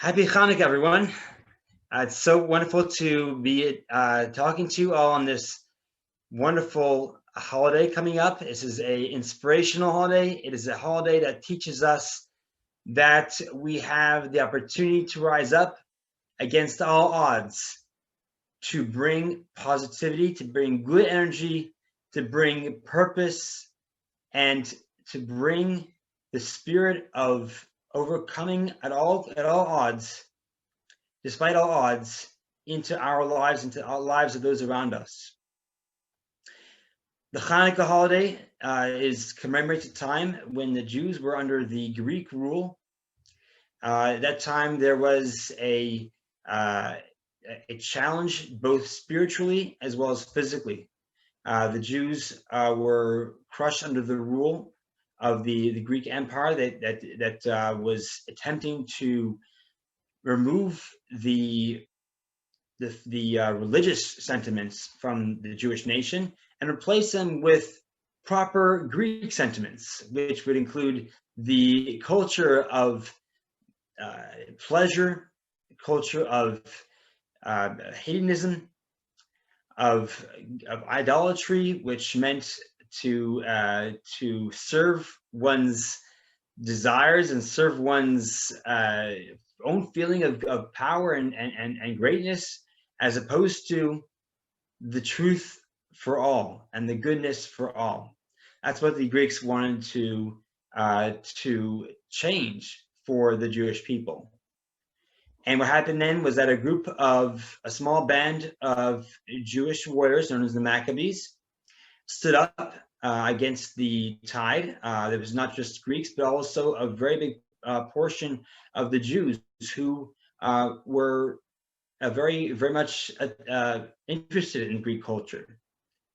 Happy Chanukah, everyone. It's so wonderful to be talking to you all on this wonderful holiday coming up. This is a inspirational holiday. It is a holiday that teaches us that we have the opportunity to rise up against all odds, to bring positivity, to bring good energy, to bring purpose, and to bring the spirit of overcoming at all odds, despite all odds, into our lives, into our lives of those around us. The Chanukah holiday is commemorates a time when the Jews were under the Greek rule. At that time, there was a challenge both spiritually as well as physically. The Jews were crushed under the rule of the Greek Empire that was attempting to remove the religious sentiments from the Jewish nation and replace them with proper Greek sentiments, which would include the culture of pleasure, culture of hedonism, of idolatry, which meant to serve one's desires and serve one's own feeling of power and greatness, as opposed to the truth for all and the goodness for all. That's what the Greeks wanted to change for the Jewish people. And what happened then was that a small band of Jewish warriors known as the Maccabees stood up against the tide. There was not just Greeks, but also a very big portion of the Jews who were very much interested in Greek culture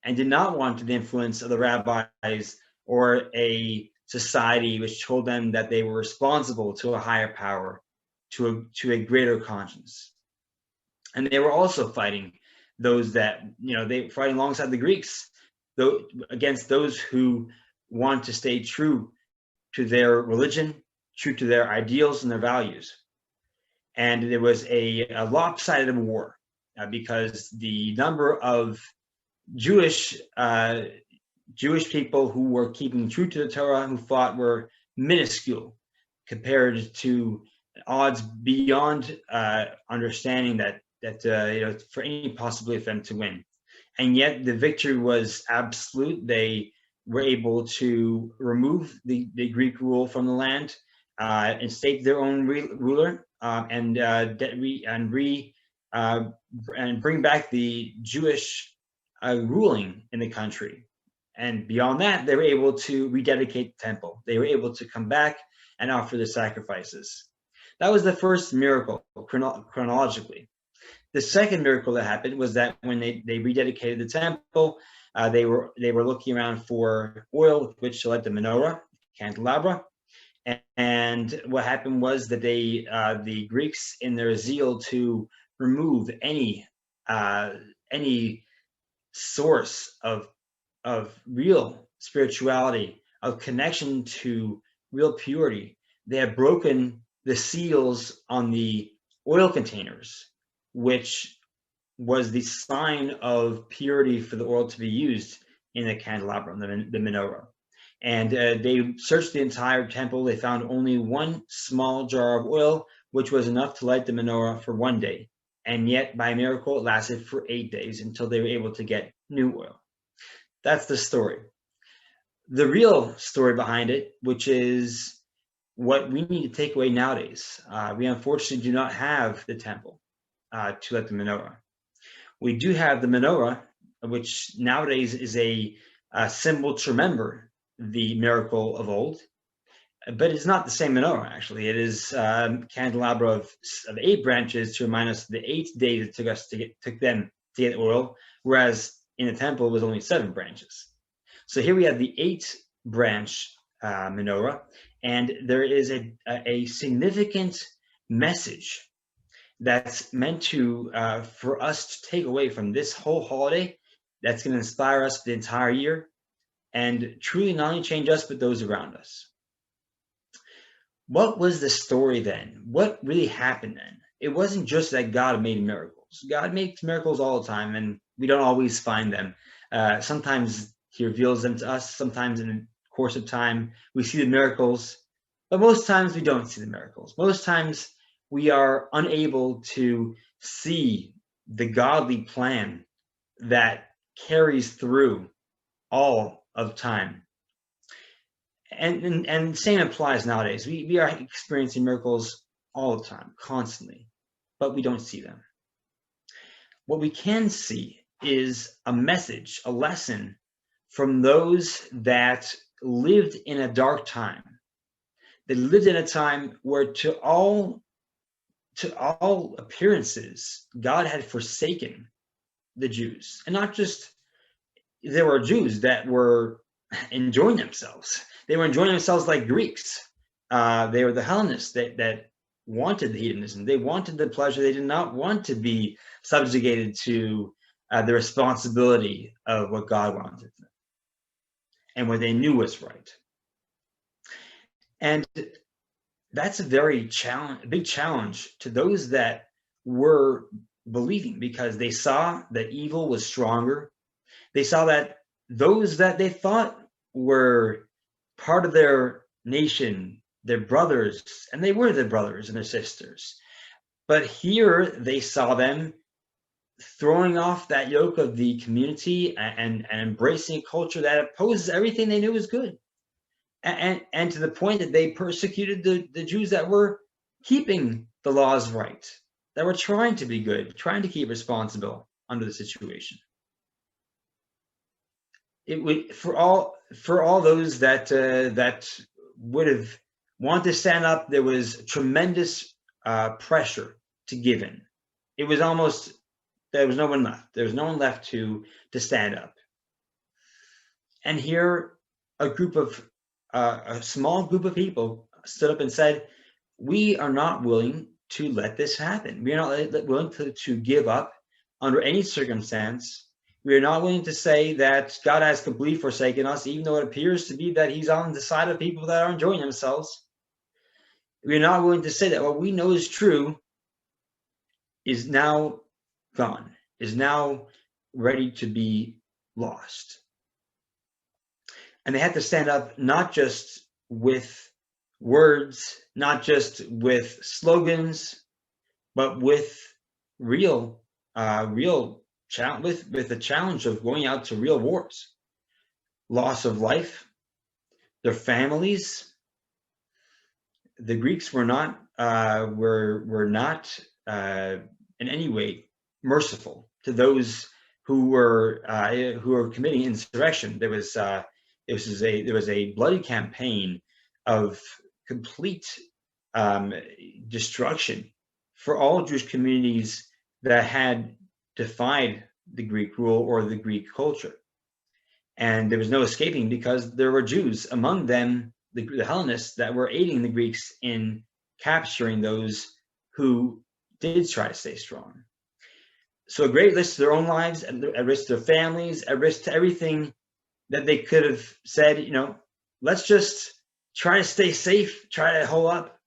and did not want the influence of the rabbis or a society which told them that they were responsible to a higher power, to a greater conscience. And they were also fighting those that, they were fighting alongside the Greeks, against those who want to stay true to their religion, true to their ideals and their values. And there was a lopsided war because the number of Jewish people who were keeping true to the Torah, who fought, were minuscule compared to odds beyond understanding that for any possibility of them to win. And yet the victory was absolute. They were able to remove the Greek rule from the land, instate their own ruler, and bring back the Jewish ruling in the country. And beyond that, they were able to rededicate the temple. They were able to come back and offer the sacrifices. That was the first miracle chronologically. The second miracle that happened was that when they rededicated the temple, they were looking around for oil with which to light the menorah, candelabra. And what happened was that the Greeks, in their zeal to remove any source of real spirituality, of connection to real purity, they had broken the seals on the oil containers, which was the sign of purity for the oil to be used in the candelabra, the menorah. And they searched the entire temple. They found only one small jar of oil, which was enough to light the menorah for one day. And yet, by miracle, it lasted for 8 days until they were able to get new oil. That's the story. The real story behind it, which is what we need to take away nowadays. We unfortunately do not have the temple to light the menorah. We do have the menorah, which nowadays is a symbol to remember the miracle of old, but it's not the same menorah. Actually, it is candelabra of 8 branches to remind us of the 8 days it took them to get oil, whereas in the temple it was only 7 branches. So here we have the 8-branch menorah, and there is a significant message that's meant to for us to take away from this whole holiday, that's going to inspire us for the entire year and truly not only change us but those around us. What was the story then? What really happened then? It wasn't just that God made miracles. God makes miracles all the time, and we don't always find them. Sometimes He reveals them to us. Sometimes in the course of time, we see the miracles, but most times we don't see the miracles. Most times we are unable to see the godly plan that carries through all of time. And the same applies nowadays. We are experiencing miracles all the time, constantly, but we don't see them. What we can see is a message, a lesson from those that lived in a dark time. They lived in a time where to all appearances, God had forsaken the Jews. And not just there were Jews that were enjoying themselves. They were enjoying themselves like Greeks. They were the Hellenists that wanted the hedonism. They wanted the pleasure. They did not want to be subjugated to the responsibility of what God wanted them and what they knew was right. And that's a very big challenge to those that were believing, because they saw that evil was stronger. They saw that those that they thought were part of their nation, their brothers, and they were their brothers and their sisters. But here they saw them throwing off that yoke of the community and embracing a culture that opposes everything they knew was good. And to the point that they persecuted the Jews that were keeping the laws right, that were trying to be good, trying to keep responsible under the situation. It would, for all those that would have wanted to stand up, there was tremendous pressure to give in. It was almost, there was no one left. There was no one left to stand up. And here, a small group of people stood up and said, "We are not willing to let this happen. We are not willing to give up under any circumstance. We are not willing to say that God has completely forsaken us, even though it appears to be that He's on the side of people that are enjoying themselves. We are not willing to say that what we know is true is now gone, is now ready to be lost." And they had to stand up not just with words, not just with slogans, but with real challenge, with the challenge of going out to real wars, loss of life, their families. The Greeks were not in any way merciful to those who were committing insurrection. There was a bloody campaign of complete destruction for all Jewish communities that had defied the Greek rule or the Greek culture. And there was no escaping, because there were Jews among them, the Hellenists, that were aiding the Greeks in capturing those who did try to stay strong. So a great risk to their own lives, at risk to their families, at risk to everything that they could have said, let's just try to stay safe, try to hold up.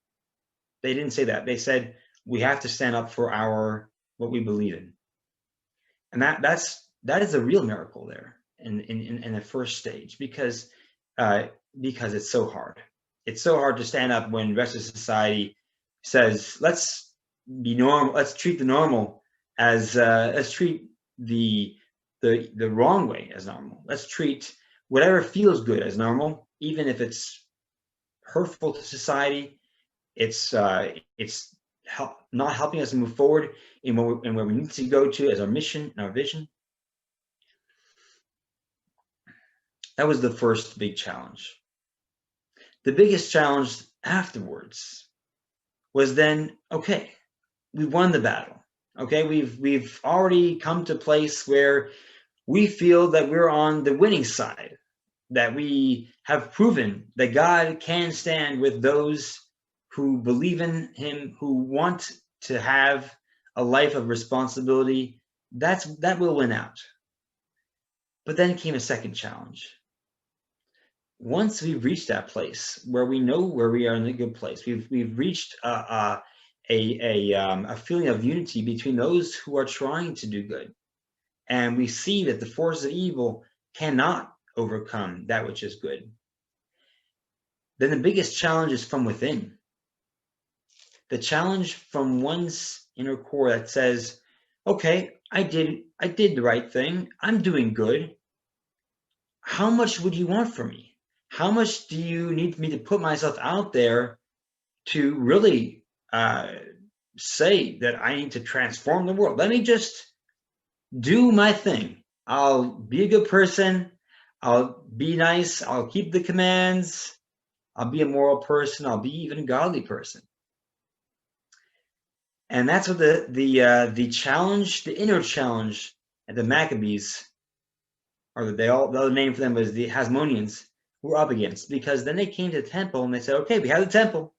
They didn't say that. They said, we have to stand up for what we believe in. And that is a real miracle there in the first stage, because it's so hard. It's so hard to stand up when the rest of society says, let's be normal, let's treat the normal as let's treat the wrong way as normal. Let's treat whatever feels good as normal, even if it's hurtful to society. It's not helping us move forward in where we need to go to as our mission and our vision. That was the first big challenge. The biggest challenge afterwards was then, okay, we won the battle. Okay, we've already come to a place where we feel that we're on the winning side, that we have proven that God can stand with those who believe in Him, who want to have a life of responsibility. That will win out. But then came a second challenge. once we've reached that place where we know where we are in a good place, we've reached a feeling of unity between those who are trying to do good, and we see that the forces of evil cannot overcome that which is good, then the biggest challenge is from within. The challenge from one's inner core that says, okay, I did the right thing. I'm doing good. How much would you want from me? How much do you need me to put myself out there to really say that I need to transform the world? Let me just do my thing. I'll be a good person. I'll be nice. I'll keep the commands. I'll be a moral person. I'll be even a godly person. And that's what the challenge, the inner challenge at the Maccabees, or the other name for them was the Hasmoneans, were up against, because then they came to the temple and they said, okay, we have the temple.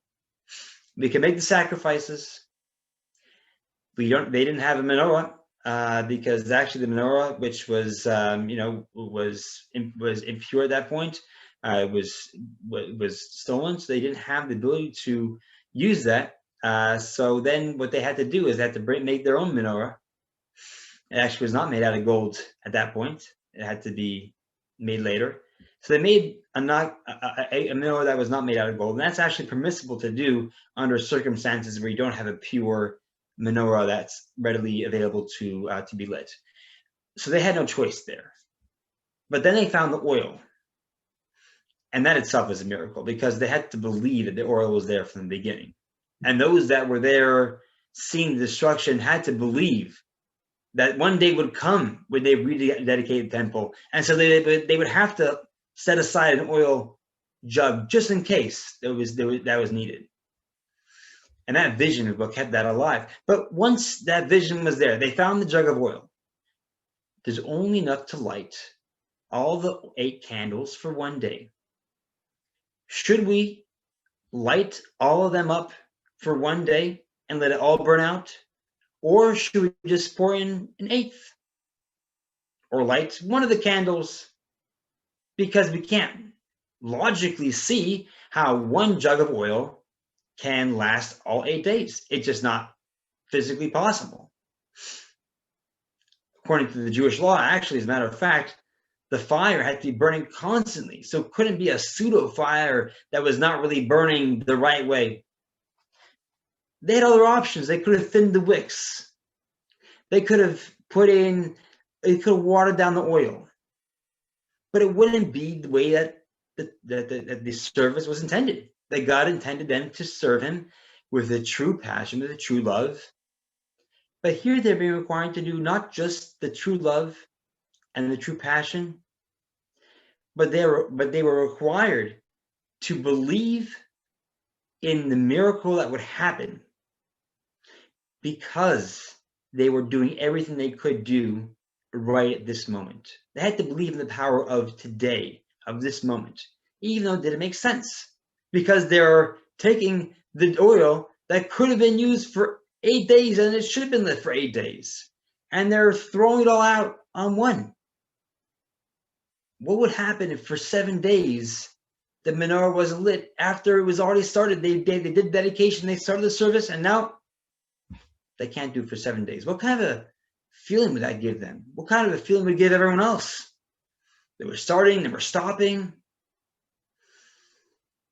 We can make the sacrifices. They didn't have a menorah, because actually the menorah, which was was impure at that point, was stolen, so they didn't have the ability to use that. So then what they had to do is they had to make their own menorah. It actually was not made out of gold at that point. It had to be made later. So they made a menorah that was not made out of gold, and that's actually permissible to do under circumstances where you don't have a pure menorah that's readily available to be lit. So they had no choice there. But then they found the oil, and that itself was a miracle, because they had to believe that the oil was there from the beginning. And those that were there seeing the destruction had to believe that one day would come when they rededicated the temple. And so they would have to set aside an oil jug just in case that was needed. And that vision is what kept that alive. But once that vision was there, they found the jug of oil. There's only enough to light all the 8 candles for one day. Should we light all of them up for one day and let it all burn out? Or should we just pour in an 8th? Or light one of the candles? Because we can't logically see how one jug of oil can last all 8 days. It's just not physically possible. According to the Jewish law, actually, as a matter of fact, the fire had to be burning constantly. So it couldn't be a pseudo fire that was not really burning the right way. They had other options. They could have thinned the wicks. They could have watered down the oil. But it wouldn't be the way that the service was intended. That God intended them to serve him with a true passion, with a true love. But here they're being required to do not just the true love and the true passion, but they were required to believe in the miracle that would happen, because they were doing everything they could do right at this moment. They had to believe in the power of today, of this moment, even though it didn't make sense, because they're taking the oil that could have been used for 8 days, and it should have been lit for 8 days, and they're throwing it all out on one. What would happen if for 7 days the menorah was lit after it was already started? They did dedication, they started the service, and now they can't do it for 7 days. What kind of a feeling would that give them? What kind of a feeling would it give everyone else? They were starting, they were stopping.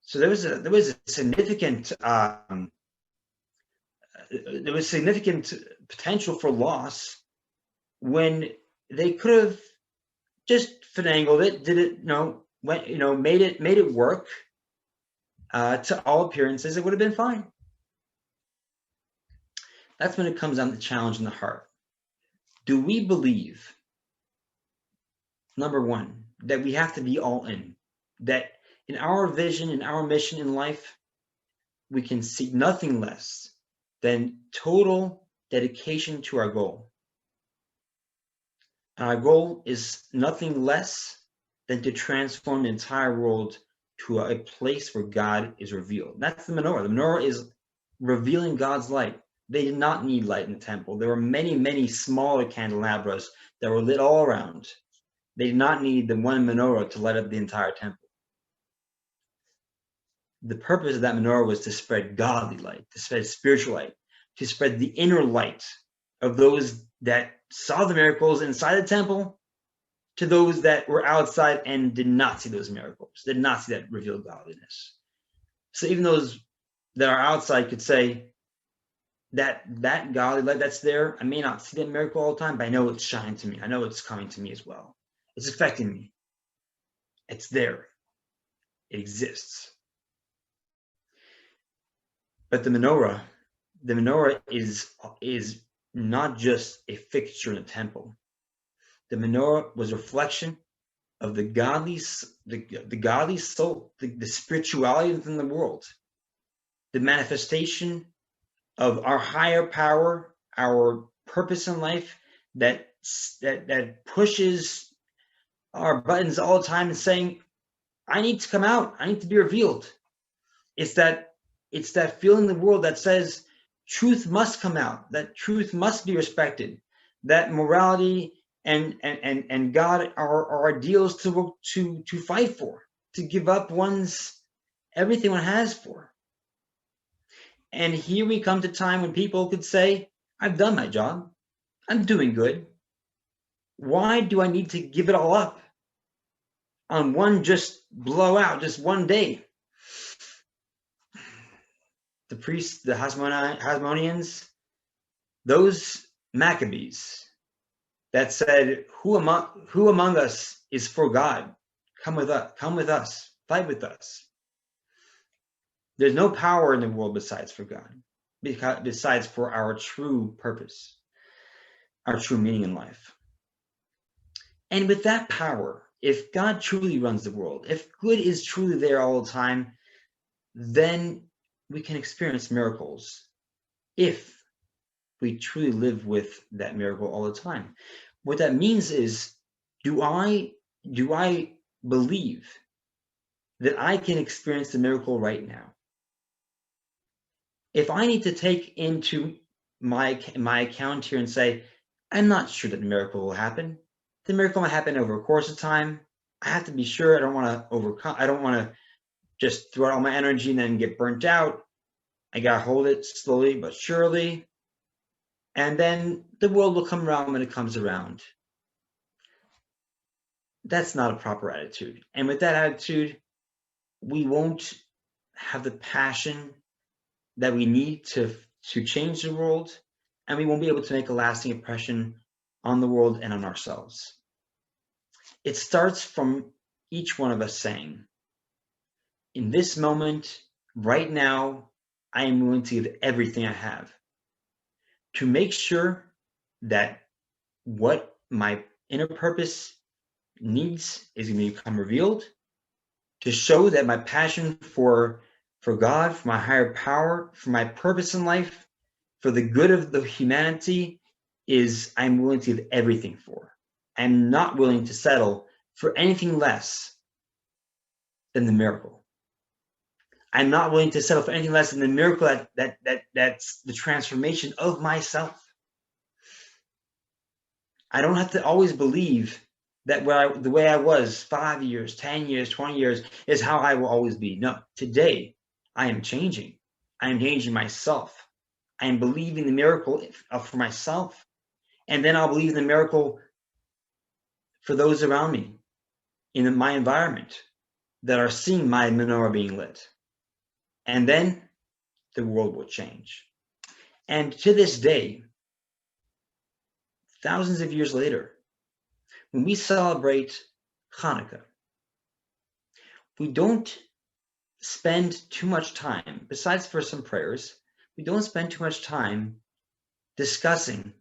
So there was a significant potential for loss when they could have just finagled it, did it, made it work. To all appearances, it would have been fine. That's when it comes down to the challenge in the heart. Do we believe, number one, that we have to be all in? That in our vision, in our mission in life, we can seek nothing less than total dedication to our goal. And our goal is nothing less than to transform the entire world to a place where God is revealed. That's the menorah. The menorah is revealing God's light. They did not need light in the temple. There were many, many smaller candelabras that were lit all around. They did not need the one menorah to light up the entire temple. the purpose of that menorah was to spread godly light, to spread spiritual light, to spread the inner light of those that saw the miracles inside the temple to those that were outside and did not see those miracles, did not see that revealed godliness. So even those that are outside could say that godly light that's there, I may not see that miracle all the time, but I know it's shining to me. I know it's coming to me as well. It's affecting me. It's there. It exists. But the menorah is not just a fixture in the temple. The menorah was a reflection of the godly soul, the spirituality within the world, the manifestation of our higher power, our purpose in life that pushes our buttons all the time and saying, I need to come out. I need to be revealed. It's that feeling in the world that says truth must come out, that truth must be respected, that morality and God are ideals to fight for, to give up everything one has for. And here we come to time when people could say, I've done my job. I'm doing good. Why do I need to give it all up on one just blowout, just one day? The priests, the Hasmoneans, those Maccabees that said, who among us is for God? Come with us, fight with us. There's no power in the world besides for God, besides for our true purpose, our true meaning in life. And with that power, if God truly runs the world, if good is truly there all the time, then we can experience miracles if we truly live with that miracle all the time. What that means is, do I believe that I can experience the miracle right now? If I need to take into my account here and say, I'm not sure that the miracle will happen. The miracle might happen over a course of time. I have to be sure. I don't want to just throw out all my energy and then get burnt out. I got to hold it slowly but surely. And then the world will come around when it comes around. That's not a proper attitude. And with that attitude, we won't have the passion that we need to change the world, and we won't be able to make a lasting impression on the world and on ourselves. It starts from each one of us saying, in this moment, right now, I am willing to give everything I have to make sure that what my inner purpose needs is going to become revealed, to show that my passion for God, for my higher power, for my purpose in life, for the good of the humanity is I'm willing to give everything for. I'm not willing to settle for anything less than the miracle. I'm not willing to settle for anything less than the miracle that's the transformation of myself. I don't have to always believe that the way I was 5 years, 10 years, 20 years is how I will always be. No, today I am changing. I am changing myself. I am believing the miracle for myself. And then I'll believe the miracle for those around me in my environment that are seeing my menorah being lit. And then the world will change. And to this day, thousands of years later, when we celebrate Chanukah, we don't spend too much time, besides for some prayers, we don't spend too much time discussing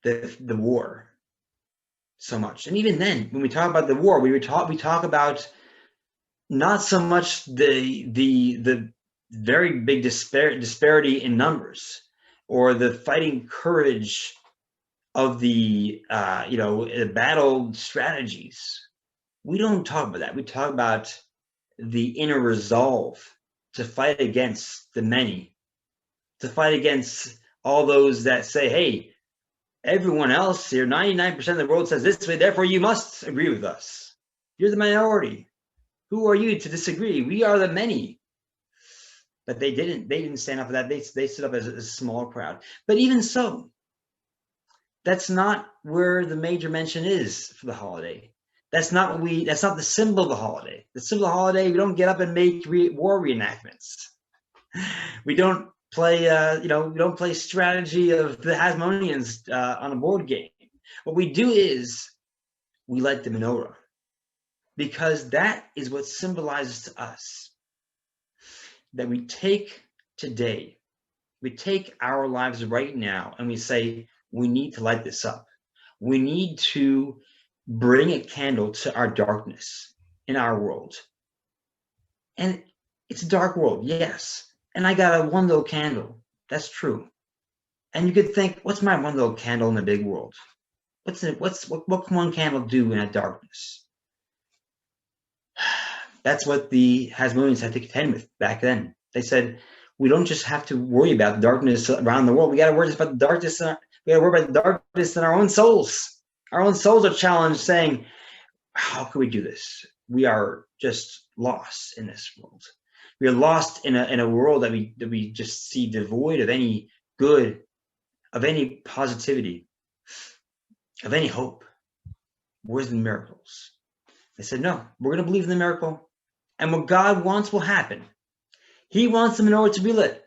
the war so much. And even then, when we talk about the war, we talk about not so much the very big disparity in numbers or the fighting courage of the battle strategies. We don't talk about that. We talk about the inner resolve to fight against the many, to fight against all those that say, hey, everyone else here, 99% of the world says this way, therefore you must agree with us. You're the minority. Who are you to disagree? We are the many. But they didn't stand up for that. They stood up as a small crowd. But even so, that's not where the major mention is for the holiday. That's not the symbol of the holiday. The symbol of the holiday, we don't get up and make war reenactments. We don't play, we don't play strategy of the Hasmoneans on a board game. What we do is we light the menorah, because that is what symbolizes to us that we take today, we take our lives right now, and we say, we need to light this up. We need to bring a candle to our darkness in our world. And it's a dark world, yes. And I got a one little candle. That's true. And you could think, what's my one little candle in the big world? What can one candle do in that darkness? That's what the Hasmoneans had to contend with back then. They said, we don't just have to worry about the darkness around the world. We got to worry about the darkness. We got to worry about the darkness in our own souls. Our own souls are challenged, saying, how can we do this? We are just lost in this world. We are lost in a world that we just see devoid of any good, of any positivity, of any hope. Where's the miracles? They said, no, we're going to believe in the miracle. And what God wants will happen. He wants the menorah to be lit.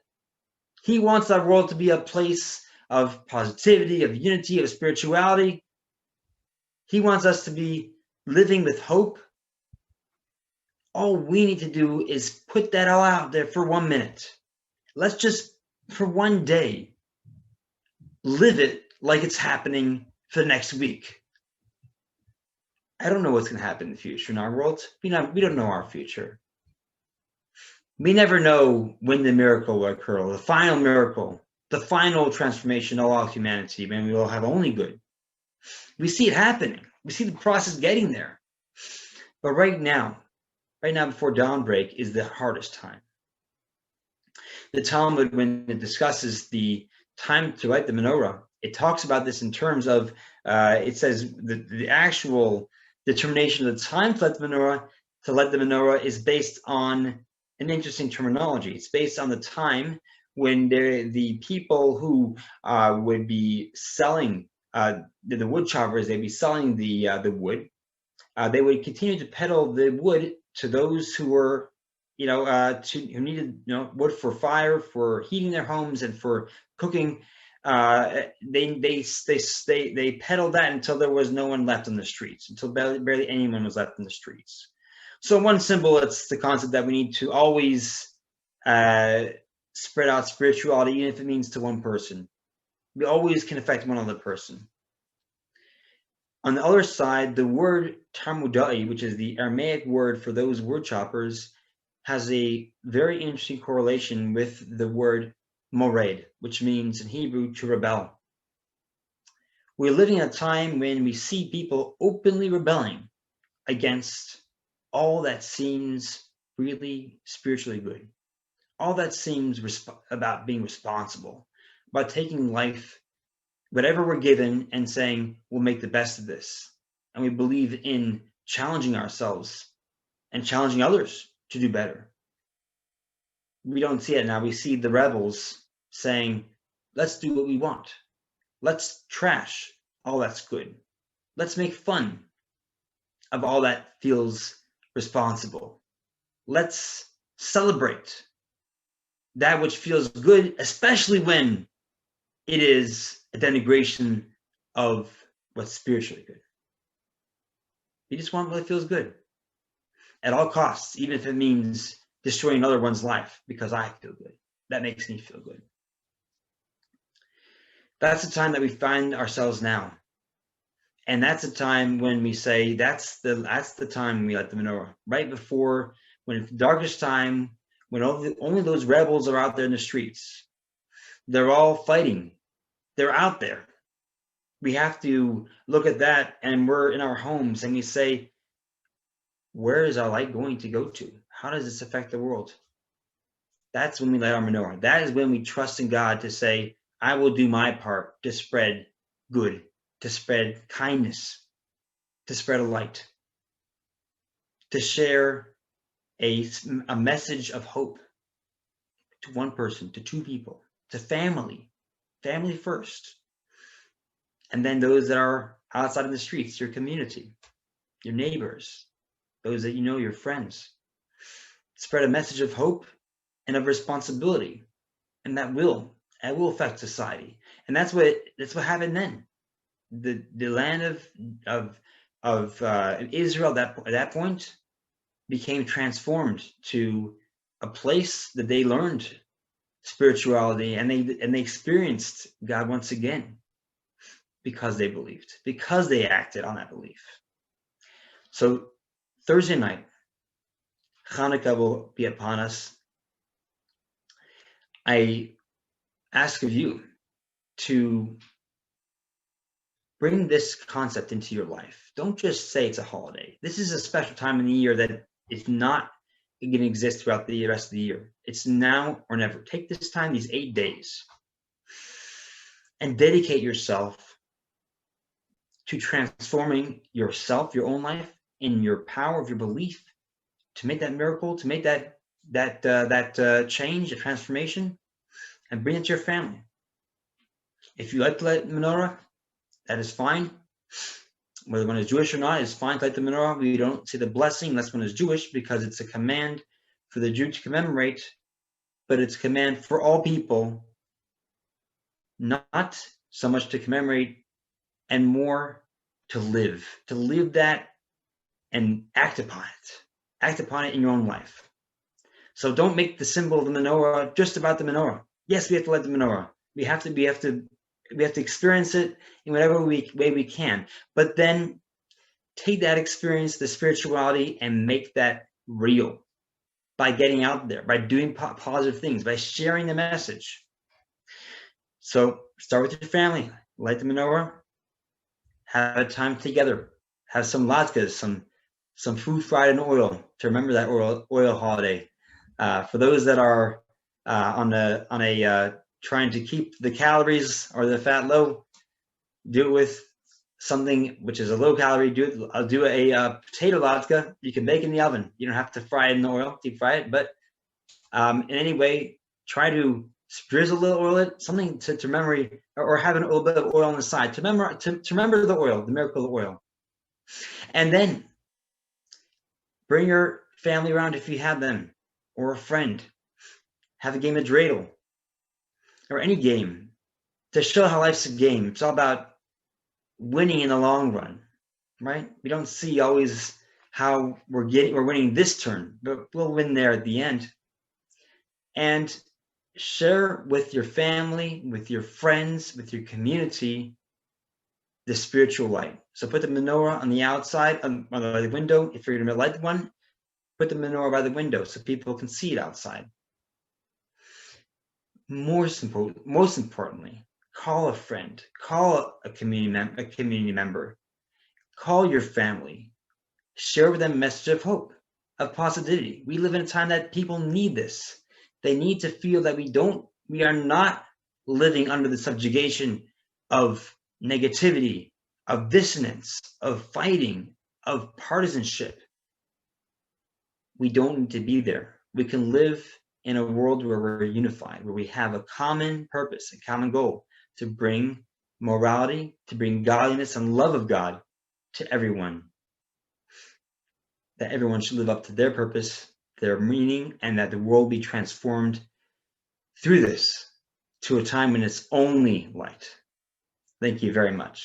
He wants our world to be a place of positivity, of unity, of spirituality. He wants us to be living with hope. All we need to do is put that all out there for 1 minute. Let's just, for one day, live it like it's happening for the next week. I don't know what's going to happen in the future in our world. We don't know our future. We never know when the miracle will occur, the final miracle, the final transformation of all humanity, when we will have only good. We see it happening. We see the process getting there. But right now before dawnbreak is the hardest time. The Talmud, when it discusses the time to light the menorah, it talks about this in terms of, it says the actual determination of the time to light the menorah is based on an interesting terminology. It's based on the time when the people who would be selling, the wood choppers, they'd be selling the wood. They would continue to peddle the wood to those who were, who needed, wood for fire, for heating their homes, and for cooking. They peddled that until there was no one left on the streets, until barely anyone was left in the streets. So one symbol, it's the concept that we need to always spread out spirituality, even if it means to one person. We always can affect one other person. On the other side, the word tarmudai, which is the Aramaic word for those wood choppers, has a very interesting correlation with the word mored, which means in Hebrew to rebel. We're living in a time when we see people openly rebelling against all that seems really spiritually good, all that seems about being responsible, about taking life, whatever we're given, and saying, we'll make the best of this. And we believe in challenging ourselves and challenging others to do better. We don't see it now. We see the rebels saying, let's do what we want. Let's trash all that's good. Let's make fun of all that feels responsible. Let's celebrate that which feels good, especially when it is a denigration of what's spiritually good. You just want what feels good at all costs, even if it means destroying another one's life because I feel good. That makes me feel good. That's the time that we find ourselves now. And that's the time when we say, that's the time we light the menorah. Right before, when it's the darkest time, when only those rebels are out there in the streets. They're all fighting. They're out there. We have to look at that, and we're in our homes, and we say, where is our light going to go to? How does this affect the world? That's when we light our menorah. That is when we trust in God to say, I will do my part to spread good, to spread kindness, to spread a light, to share a message of hope to one person, to two people, to family first, and then those that are outside in the streets, your community, your neighbors, those that you know, your friends. Spread a message of hope and of responsibility, and that will affect society. And that's what happened then. The land of Israel at that point became transformed to a place that they learned spirituality, and they experienced God once again, because they believed, because they acted on that belief. So Thursday night, Chanukah will be upon us. I ask of you to bring this concept into your life. Don't just say it's a holiday. This is a special time in the year that is not going to exist throughout the rest of the year. It's now or never. Take this time, these 8 days, and dedicate yourself to transforming yourself, your own life, in your power of your belief, to make that miracle, to make that change, a transformation, and bring it to your family. If you like to light the menorah, that is fine. Whether one is Jewish or not, it's fine to light the menorah. We don't say the blessing unless one is Jewish, because it's a command for the Jew to commemorate, but it's a command for all people, not so much to commemorate and more to live that and act upon it in your own life. So don't make the symbol of the menorah just about the menorah. Yes, we have to light the menorah. We have to experience it in whatever way we can. But then take that experience, the spirituality, and make that real by getting out there, by doing positive things, by sharing the message. So start with your family, light the menorah, have a time together, have some latkes, some food fried in oil to remember that oil holiday. For those that are trying to keep the calories or the fat low, do it with something which is a low calorie. I'll do a potato latke. You can bake in the oven. You don't have to fry it in the oil, deep fry it. But in any way, try to drizzle a little oil, something to remember, or have a little bit of oil on the side to remember the oil, the miracle of oil. And then bring your family around if you have them, or a friend. Have a game of dreidel, or any game, to show how life's a game. It's all about winning in the long run, right? We don't see always how we're winning this turn, but we'll win there at the end. And share with your family, with your friends, with your community, the spiritual light. So put the menorah on the outside, on the window. If you're going to light one, put the menorah by the window so people can see it outside. Most importantly, call a friend, call a community member, call your family, share with them a message of hope, of positivity. We live in a time that people need this. They need to feel that we are not living under the subjugation of negativity, of dissonance, of fighting, of partisanship. We don't need to be there. We can live in a world where we're unified, where we have a common purpose, a common goal, to bring morality, to bring godliness and love of God to everyone. That everyone should live up to their purpose, their meaning, and that the world be transformed through this to a time when it's only light. Thank you very much.